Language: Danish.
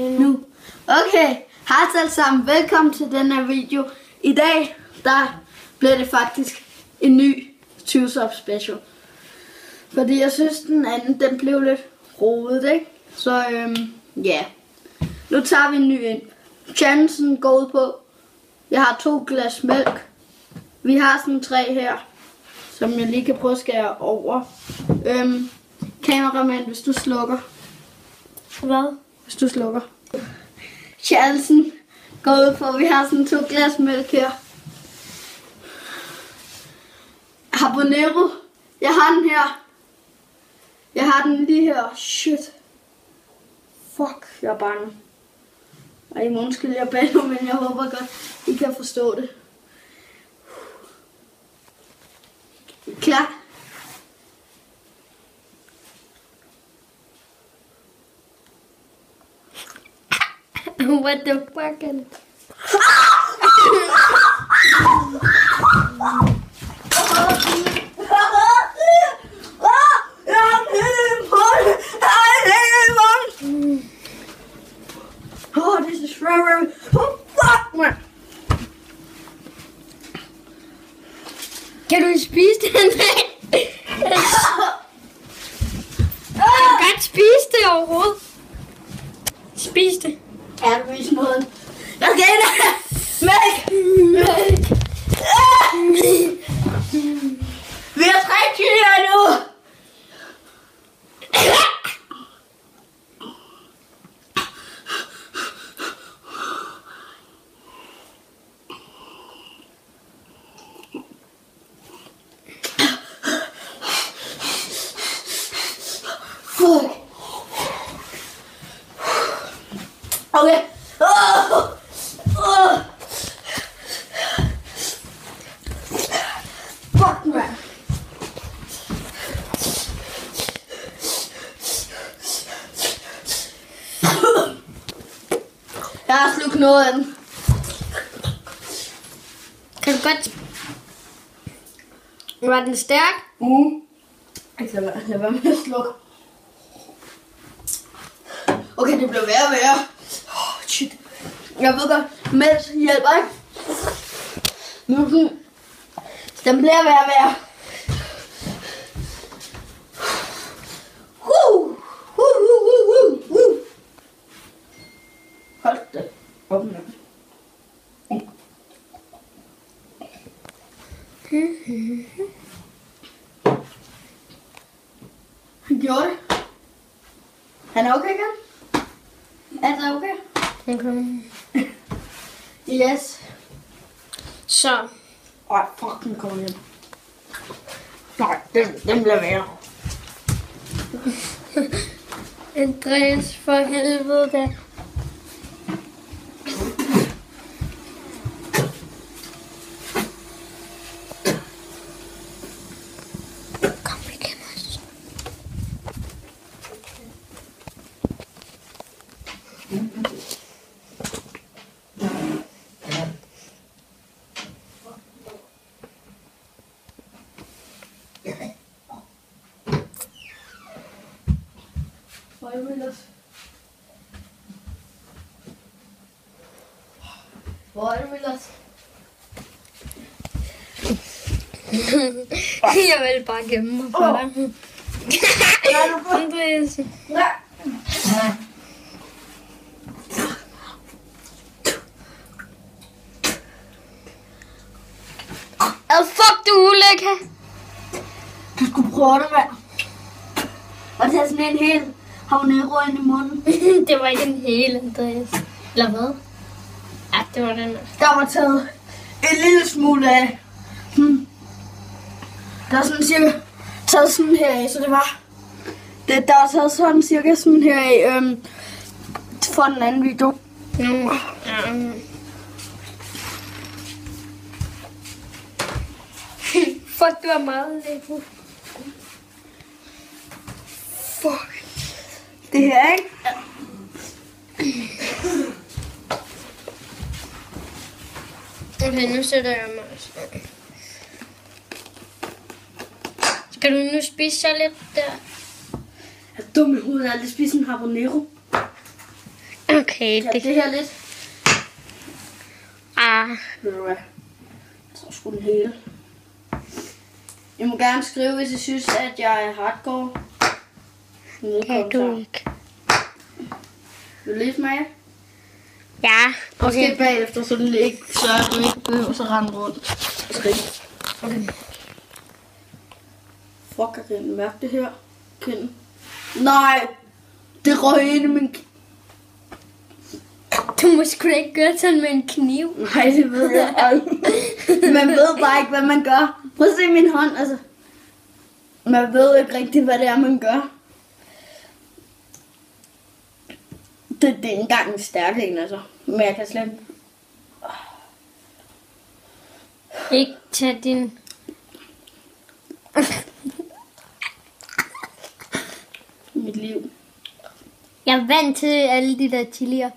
Nu. Okay, hej alle sammen. Velkommen til den her video. I dag, der bliver det faktisk en ny 20 sub special. Fordi jeg synes, den anden, den blev lidt rodet, ikke? Så ja. Nu tager vi en ny ind. Chancen går ud på, jeg har 2 glas mælk. Vi har sådan 3 her, som jeg lige kan prøve at skære over. Kameramand, hvis du slukker. Hvad? Hvis du slukker. Chancen går ud på, at vi har sådan 2 glas mælk her. Habanero. Jeg har den her. Jeg har den lige her. Shit. Fuck, jeg er bange. Ej, i morgen skal jeg bage, men jeg håber godt, I kan forstå det. Klar? What the fuck? Oh, this is very... Oh, fuck, man. Kan du spise den dag? Kan du godt spise det overhovedet? Spis det. Er du i småden? Jeg skal ind. Mælk! Mælk! Vi har 3 kilo nu! Fuck! Okay. Fuck, man. Jeg har slukket noget af den. Kan du godt... Var den stærk? Jeg kan lade være med at slukke. Okay, det blev værre og værre. Shit. Jeg ved godt, mælk hjælper, ikke? Den bliver værre og værre. Hold da op, mand. Han gjorde det. Han er okay igen? Er det okay? Okay. Yes. Så. Fuck, den kommer hjem. Nej, den bliver værre. Andreas, for helvede da. Kom igen, os. Hvor er det ellers? Hvor er det ellers? Jeg vil bare gemme mig for dig. Andreas. Fuck, du ulækker. Du skulle prøve det, mand. Og tage sådan en hel habanero ind i munden. Det var ikke en hel, Andreas. Eller hvad? Ja, det var den. Der var taget en lille smule af. Der var sådan cirka taget sådan her af, så det var... Der var taget sådan cirka sådan her af for den anden video. Fuck, du er meget lækker. Fuck. Det her, ikke? Okay, nu sætter jeg mig også. Skal du nu spise så lidt der? Jeg er dum i hovedet, jeg har aldrig spist en habanero. Okay. Okay, Kan det her lidt? Ved du hvad? Jeg tror sgu den hele. I må gerne skrive, hvis I synes, at jeg er hardcore. kan du ikke. Vil du lige smage? Ja, Måske okay. bagefter, så den ikke, så du ikke behøver så rende rundt og skrige. Okay. Fuck, er det mærke det her? Kind. Nej! Det røg ind i min... Du må sgu da ikke gøre sådan med en kniv. Nej, det ved jeg aldrig. Man ved bare ikke, hvad man gør. Prøv at se min hånd, altså. Man ved ikke rigtigt, hvad det er, man gør. Det er ikke engang en stærk en, altså. Men jeg kan slet Ikke tage din... mit liv. Jeg er vant til alle de der chilier.